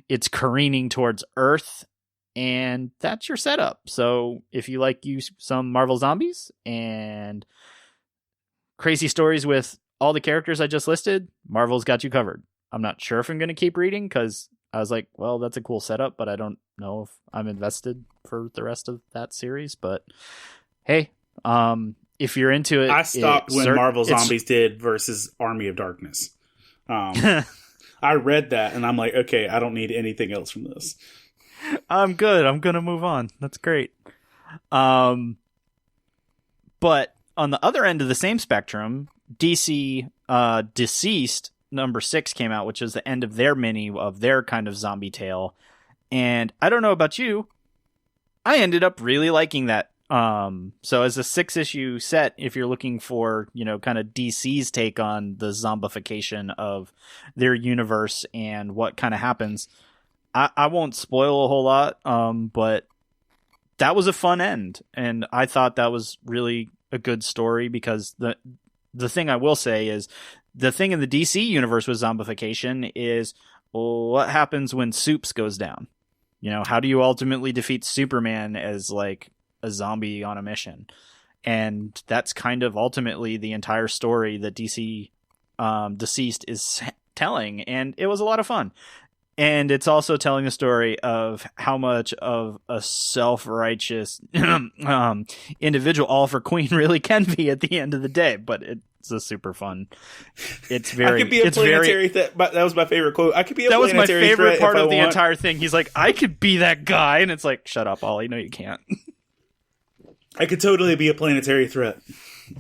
it's careening towards Earth. And that's your setup. So if you like some Marvel Zombies and crazy stories with all the characters I just listed, Marvel's got you covered. I'm not sure if I'm going to keep reading, because I was like, well, that's a cool setup, but I don't know if I'm invested for the rest of that series. But hey, if you're into it, I stopped when Marvel Zombies did versus Army of Darkness. I read that and I'm like, okay, I don't need anything else from this. I'm good. I'm going to move on. That's great. But on the other end of the same spectrum, DC Deceased #6 came out, which is the end of their mini of their kind of zombie tale. And I don't know about you, I ended up really liking that. So as a 6-issue set, if you're looking for, kind of DC's take on the zombification of their universe and what kind of happens, I won't spoil a whole lot. But that was a fun end. And I thought that was really a good story, because the thing I will say is, the thing in the DC universe with zombification is, what happens when Supes goes down? How do you ultimately defeat Superman as like a zombie on a mission? And that's kind of ultimately the entire story that DC Deceased is telling. And it was a lot of fun. And it's also telling a story of how much of a self-righteous individual Oliver Queen really can be at the end of the day. But it's a super fun. It's very. I could be a planetary threat. That was my favorite quote. I could be a planetary threat. That was my favorite part of the entire thing. He's like, I could be that guy, and it's like, shut up, Ollie. No, you can't. I could totally be a planetary threat.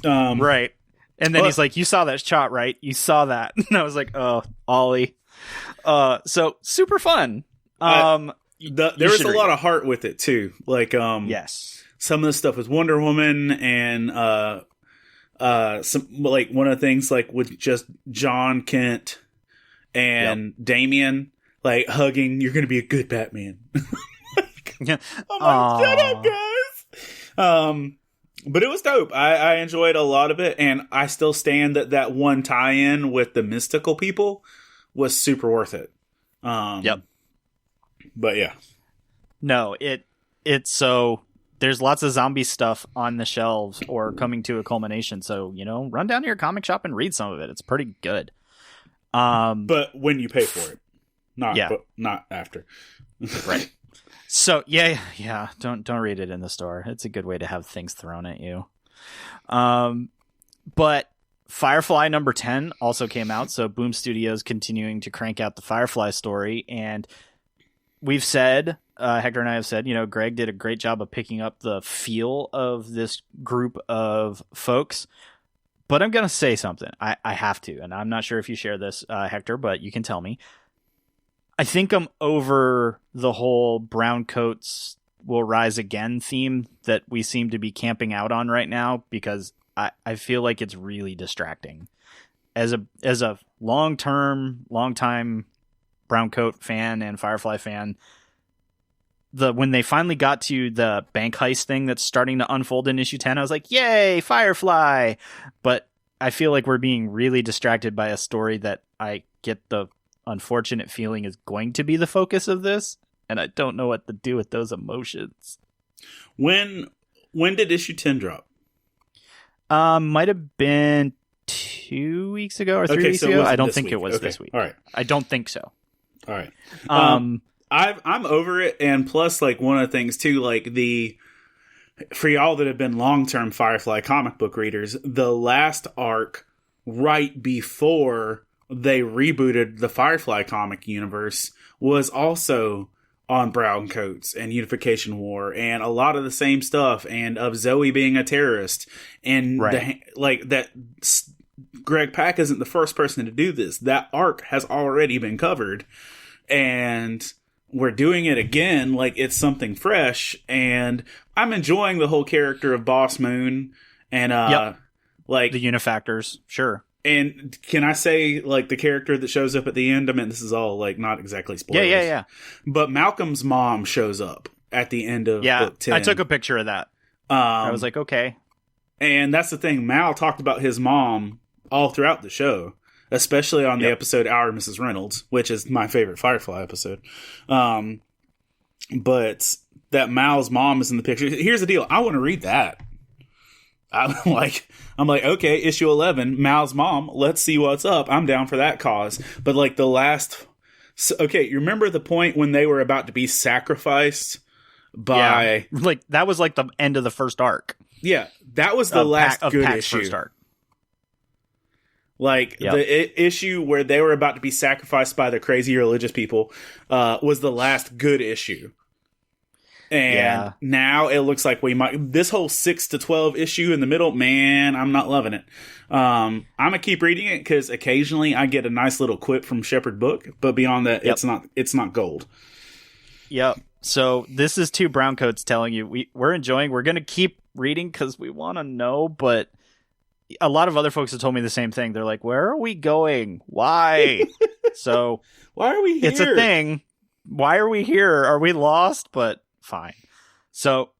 Right. And then he's like, you saw that shot, right? You saw that. And I was like, oh, Ollie. So super fun. There was a lot of heart with it too. Like, yes, some of the stuff with Wonder Woman and, some, like, one of the things, like, with just John Kent and Damian, like, hugging, you're gonna be a good Batman. Yeah. I'm like, shut up, guys. But it was dope. I enjoyed a lot of it, and I still stand that one tie-in with the mystical people was super worth it. Yep. But yeah. No, it's so there's lots of zombie stuff on the shelves or coming to a culmination. So, run down to your comic shop and read some of it. It's pretty good. But when you pay for it, not after. Right. So yeah. Don't read it in the store. It's a good way to have things thrown at you. But Firefly number 10 also came out, so Boom Studios continuing to crank out the Firefly story, and we've said, Hector and I have said, Greg did a great job of picking up the feel of this group of folks, but I'm going to say something. I have to, and I'm not sure if you share this, Hector, but you can tell me. I think I'm over the whole brown coats will rise again theme that we seem to be camping out on right now, because I feel like it's really distracting. As a long-time brown coat fan and Firefly fan, when they finally got to the bank heist thing that's starting to unfold in issue 10, I was like, yay, Firefly! But I feel like we're being really distracted by a story that I get the unfortunate feeling is going to be the focus of this, and I don't know what to do with those emotions. When did issue 10 drop? Might have been 2 weeks ago or 3 weeks ago. I don't think it was this week. All right. I don't think so. All right. I'm over it, and plus, like, one of the things too, like, for y'all that have been long-term Firefly comic book readers, the last arc right before they rebooted the Firefly comic universe was also on brown coats and Unification War and a lot of the same stuff, and of Zoe being a terrorist, and that Greg Pak isn't the first person to do this. That arc has already been covered, and we're doing it again like it's something fresh, and I'm enjoying the whole character of Boss Moon and like the Unifactors, sure. And can I say, like, the character that shows up at the end? I mean, this is all, like, not exactly spoilers. Yeah. But Malcolm's mom shows up at the end of book 10. I took a picture of that. I was like, okay. And that's the thing. Mal talked about his mom all throughout the show, especially on the episode Our Mrs. Reynolds, which is my favorite Firefly episode. But that Mal's mom is in the picture. Here's the deal. I want to read that. I'm like, okay, issue 11, Mal's mom, let's see what's up. I'm down for that cause. But like you remember the point when they were about to be sacrificed by... Yeah. Like, that was like the end of the first arc. Yeah, that was the last good issue. First arc. Like, the issue where they were about to be sacrificed by the crazy religious people was the last good issue. And now it looks like we might... This whole 6 to 12 issue in the middle, man, I'm not loving it. I'm going to keep reading it because occasionally I get a nice little quip from Shepherd Book. But beyond that, it's not gold. Yep. So this is two browncoats telling you we're enjoying. We're going to keep reading because we want to know. But a lot of other folks have told me the same thing. They're like, where are we going? Why? So why are we here? It's a thing. Why are we here? Are we lost? But... fine. So,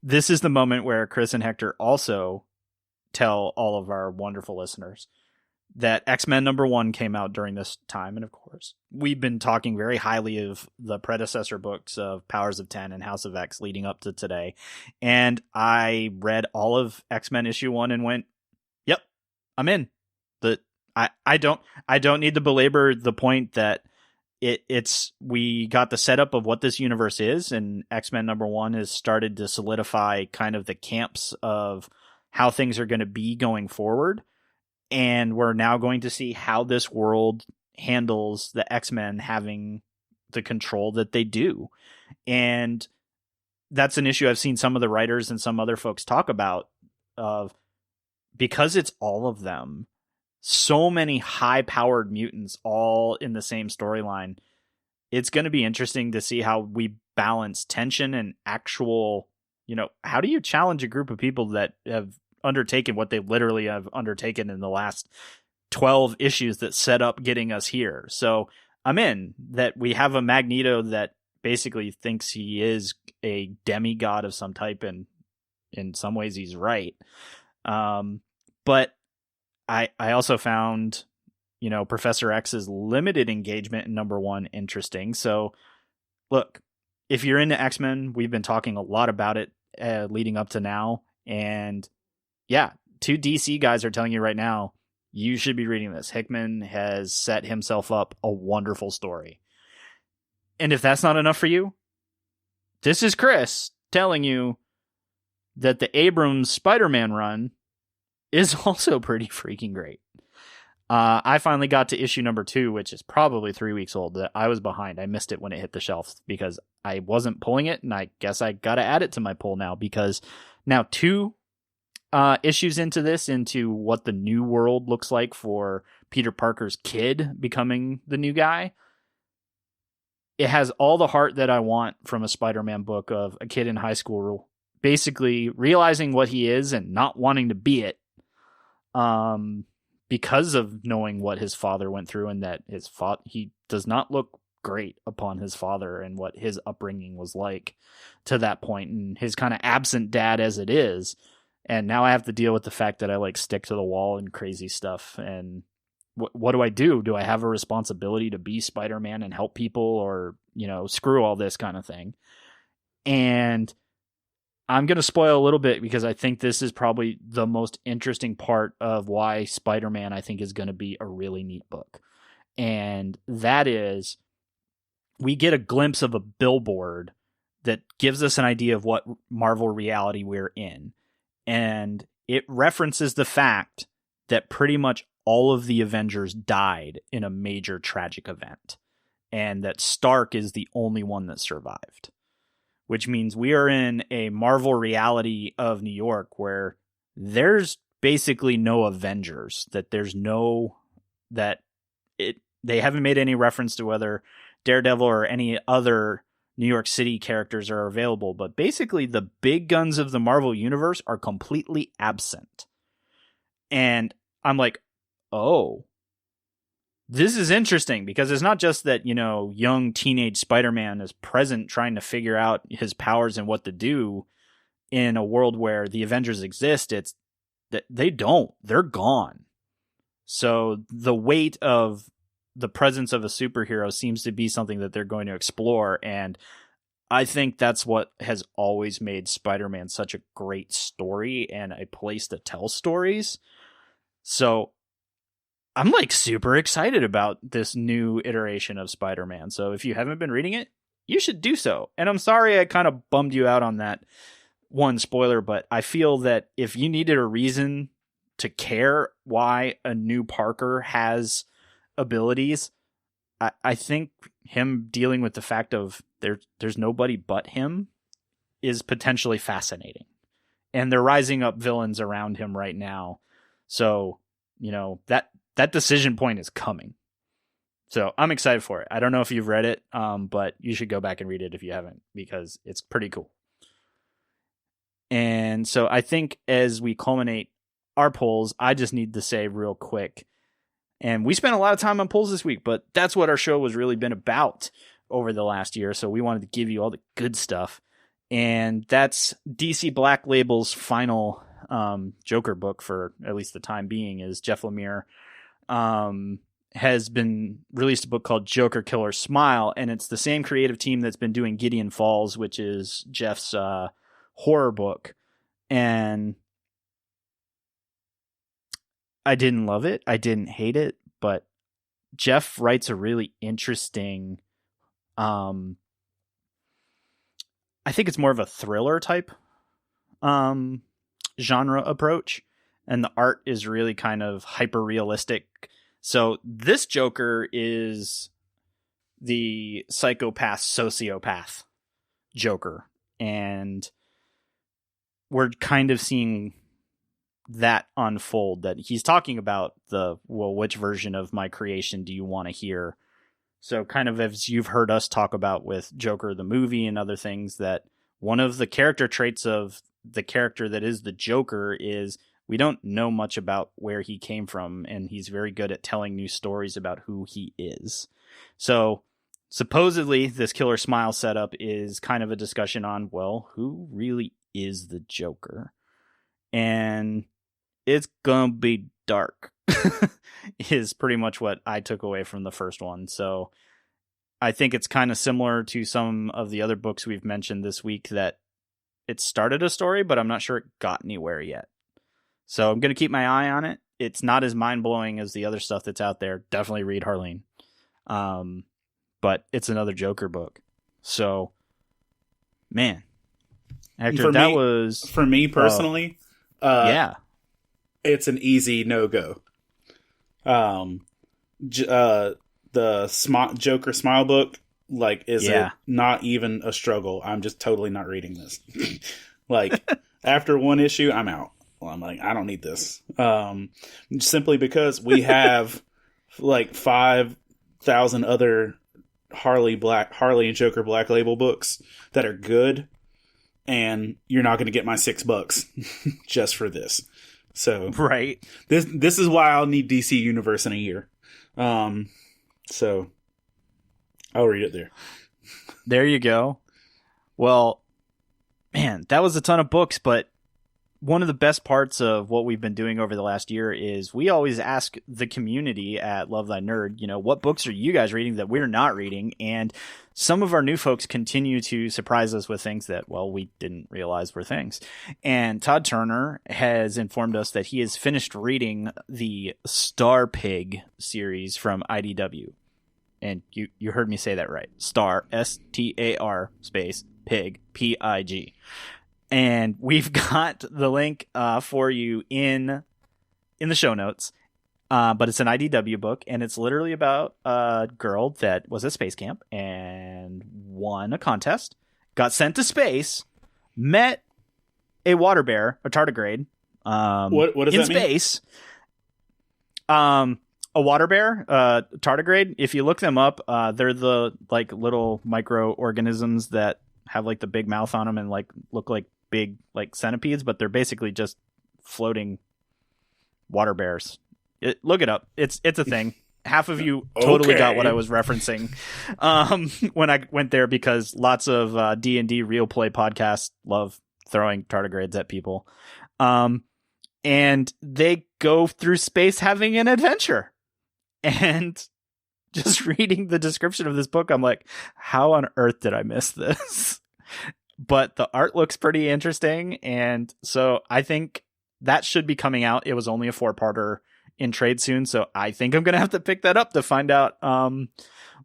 this is the moment where Chris and Hector also tell all of our wonderful listeners that X-Men #1 came out during this time. And of course, we've been talking very highly of the predecessor books of Powers of 10 and House of X leading up to today. And I read all of X-Men issue 1 and went, yep, I'm in. I don't need to belabor the point that we got the setup of what this universe is, and X-Men #1 has started to solidify kind of the camps of how things are going to be going forward. And we're now going to see how this world handles the X-Men having the control that they do. And that's an issue I've seen some of the writers and some other folks talk about, of because it's all of them, so many high-powered mutants all in the same storyline. It's going to be interesting to see how we balance tension and actual, how do you challenge a group of people that have undertaken what they literally have undertaken in the last 12 issues that set up getting us here. So I'm in that we have a Magneto that basically thinks he is a demigod of some type, and in some ways he's right. But I also found, Professor X's limited engagement in #1 interesting. So, look, if you're into X-Men, we've been talking a lot about it leading up to now. And, yeah, 2 DC guys are telling you right now, you should be reading this. Hickman has set himself up a wonderful story. And if that's not enough for you, this is Chris telling you that the Abrams Spider-Man run is also pretty freaking great. I finally got to issue number 2, which is probably 3 weeks old. I was behind. I missed it when it hit the shelf because I wasn't pulling it, and I guess I got to add it to my pull now because now 2 issues into what the new world looks like for Peter Parker's kid becoming the new guy. It has all the heart that I want from a Spider-Man book of a kid in high school basically realizing what he is and not wanting to be it. Because of knowing what his father went through and that he does not look great upon his father and what his upbringing was like to that point and his kind of absent dad as it is. And now I have to deal with the fact that I like stick to the wall and crazy stuff. And what do I do? Do I have a responsibility to be Spider-Man and help people or, screw all this kind of thing? And I'm going to spoil a little bit because I think this is probably the most interesting part of why Spider-Man I think is going to be a really neat book. And that is we get a glimpse of a billboard that gives us an idea of what Marvel reality we're in. And it references the fact that pretty much all of the Avengers died in a major tragic event. And that Stark is the only one that survived. Which means we are in a Marvel reality of New York where there's basically no Avengers. They haven't made any reference to whether Daredevil or any other New York City characters are available. But basically the big guns of the Marvel universe are completely absent. And I'm like, oh, this is interesting because it's not just that, young teenage Spider-Man is present trying to figure out his powers and what to do in a world where the Avengers exist. It's that they don't. They're gone. So the weight of the presence of a superhero seems to be something that they're going to explore. And I think that's what has always made Spider-Man such a great story and a place to tell stories. So I'm like super excited about this new iteration of Spider-Man. So if you haven't been reading it, you should do so. And I'm sorry I kind of bummed you out on that one spoiler, but I feel that if you needed a reason to care why a new Parker has abilities, I think him dealing with the fact of there's nobody but him is potentially fascinating. And they're rising up villains around him right now. So, that decision point is coming. So I'm excited for it. I don't know if you've read it, but you should go back and read it if you haven't, because it's pretty cool. And so I think as we culminate our polls, I just need to say real quick, and we spent a lot of time on polls this week, but that's what our show has really been about over the last year. So we wanted to give you all the good stuff. And that's DC Black Label's final Joker book for at least the time being is Jeff Lemire has been released a book called Joker Killer Smile, and it's the same creative team that's been doing Gideon Falls, which is Jeff's horror book. And I didn't love it. I didn't hate it, but Jeff writes a really interesting, I think it's more of a thriller type genre approach, and the art is really kind of hyper realistic. So this Joker is the psychopath sociopath Joker, and we're kind of seeing that unfold, that he's talking about which version of my creation do you want to hear? So kind of as you've heard us talk about with Joker the movie and other things, that one of the character traits of the character that is the Joker is we don't know much about where he came from, and he's very good at telling new stories about who he is. So supposedly this Killer Smile setup is kind of a discussion on, well, who really is the Joker? And it's gonna be dark is pretty much what I took away from the first one. So I think it's kind of similar to some of the other books we've mentioned this week, that it started a story, but I'm not sure it got anywhere yet. So I'm going to keep my eye on it. It's not as mind-blowing as the other stuff that's out there. Definitely read Harleen. But it's another Joker book. So, man. Hector, For me personally, yeah. it's an easy no-go. The Joker Smile book, like, is it not even a struggle? I'm just totally not reading this. Like, after one issue, I'm out. Well, I'm like, I don't need this. Simply because we have like 5,000 other Harley and Joker Black Label books that are good, and you're not going to get my $6 just for this. So right, this is why I'll need DC Universe in a year. So I'll read it there. There you go. Well, man, that was a ton of books, but one of the best parts of what we've been doing over the last year is we always ask the community at Love Thy Nerd, you know, what books are you guys reading that we're not reading? And some of our new folks continue to surprise us with things that, well, we didn't realize were things. And Todd Turner has informed us that he has finished reading the Star Pig series from IDW. And you heard me say that right. Star, STAR space, pig, PIG. And we've got the link for you in the show notes. But it's an IDW book, and it's literally about a girl that was at space camp and won a contest, got sent to space, met a water bear, a tardigrade, what does in that mean? space. A water bear, tardigrade. If you look them up, they're the like little microorganisms that have like the big mouth on them and like look like big like centipedes, but they're basically just floating water bears. Look it up. It's a thing. Half of you totally got what I was referencing when I went there, because lots of D&D real play podcasts love throwing tardigrades at people. And they go through space having an adventure. And just reading the description of this book, I'm like, how on earth did I miss this? But the art looks pretty interesting, and so I think that should be coming out. It was only a 4-parter in trade soon, so I think I'm going to have to pick that up to find out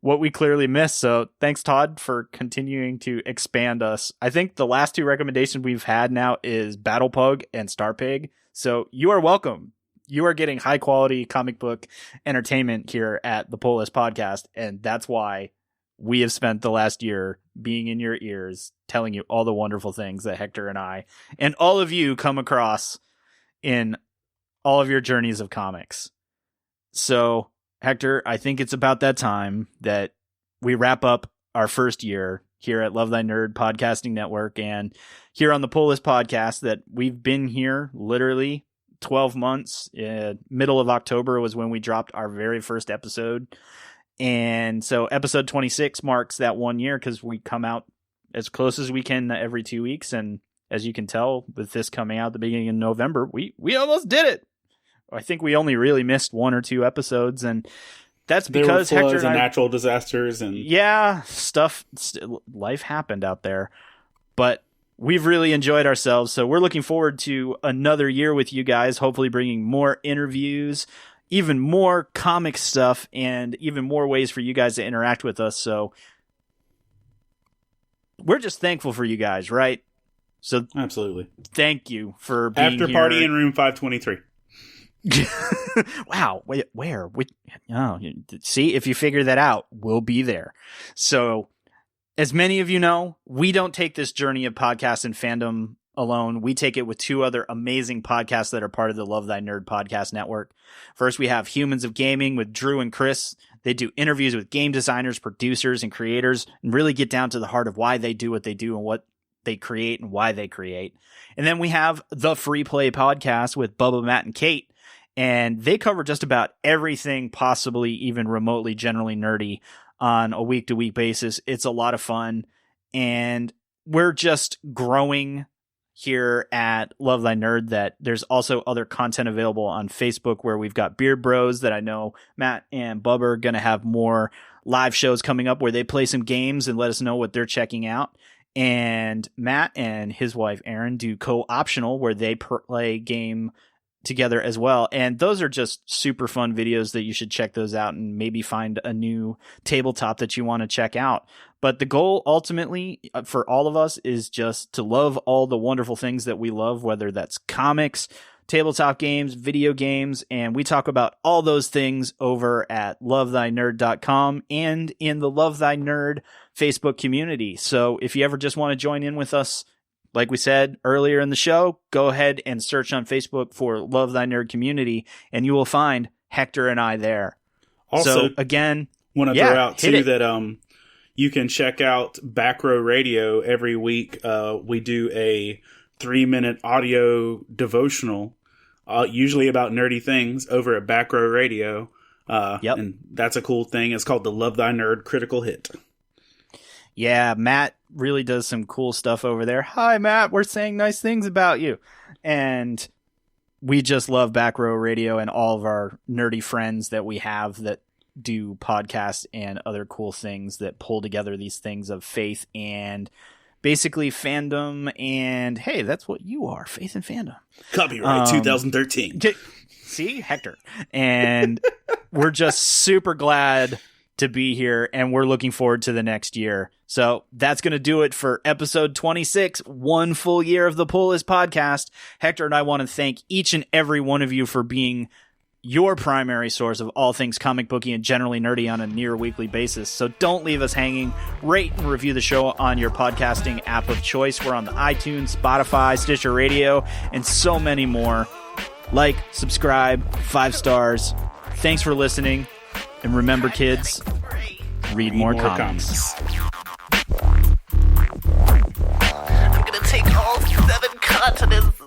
what we clearly missed. So thanks, Todd, for continuing to expand us. I think the last 2 recommendations we've had now is Battle Pug and Star Pig, so you are welcome. You are getting high-quality comic book entertainment here at the Pull List Podcast, and that's why we have spent the last year being in your ears, telling you all the wonderful things that Hector and I and all of you come across in all of your journeys of comics. So, Hector, I think it's about that time that we wrap up our first year here at Love Thy Nerd Podcasting Network, and here on the Pull List Podcast, that we've been here literally 12 months. Middle of October was when we dropped our very first episode. And so episode 26 marks that 1 year, because we come out as close as we can every 2 weeks. And as you can tell, with this coming out at the beginning of November, we almost did it. I think we only really missed 1 or 2 episodes, and that's because there were floods Hector and natural disasters and life happened out there. But we've really enjoyed ourselves, so we're looking forward to another year with you guys, hopefully bringing more interviews, even more comic stuff, and even more ways for you guys to interact with us. So we're just thankful for you guys, right? So absolutely, thank you for being after here. party in room 523. Wow, wait, where? See, if you figure that out, we'll be there. So, as many of you know, we don't take this journey of podcast and fandom alone. We take it with 2 other amazing podcasts that are part of the Love Thy Nerd Podcast Network. First, we have Humans of Gaming with Drew and Chris. They do interviews with game designers, producers, and creators, and really get down to the heart of why they do what they do and what they create and why they create. And then we have the Free Play Podcast with Bubba, Matt, and Kate. And they cover just about everything possibly even remotely generally nerdy on a week-to-week basis. It's a lot of fun. And we're just growing here at Love Thy Nerd, that there's also other content available on Facebook, where we've got Beard Bros that I know Matt and Bubba are going to have more live shows coming up where they play some games and let us know what they're checking out. And Matt and his wife Erin do Co-Optional, where they play game together as well. And those are just super fun videos that you should check those out and maybe find a new tabletop that you want to check out. But the goal ultimately for all of us is just to love all the wonderful things that we love, whether that's comics tabletop games, video games, and we talk about all those things over at lovethynerd.com and in the Love Thy Nerd Facebook community. So if you ever just want to join in with us, like we said earlier in the show, go ahead and search on Facebook for Love Thy Nerd Community, and you will find Hector and I there. Also, so again, want to throw out too that you can check out Back Row Radio every week. We do a 3-minute audio devotional, usually about nerdy things, over at Back Row Radio. And that's a cool thing. It's called the Love Thy Nerd Critical Hit. Yeah, Matt really does some cool stuff over there. Hi, Matt. We're saying nice things about you. And we just love Back Row Radio and all of our nerdy friends that we have that do podcasts and other cool things that pull together these things of faith and basically fandom. And hey, that's what you are, faith and fandom. Copyright 2013. See, Hector. And we're just super glad to be here, and we're looking forward to the next year. So that's going to do it for episode 26, 1 full year of the Pull List podcast. Hector and I want to thank each and every one of you for being your primary source of all things comic booky and generally nerdy on a near weekly basis. So don't leave us hanging. Rate and review the show on your podcasting app of choice. We're on the iTunes, Spotify, Stitcher Radio, and so many more. Like, subscribe, 5 stars. Thanks for listening. And remember, kids, read more comics. I'm gonna take all 7 continents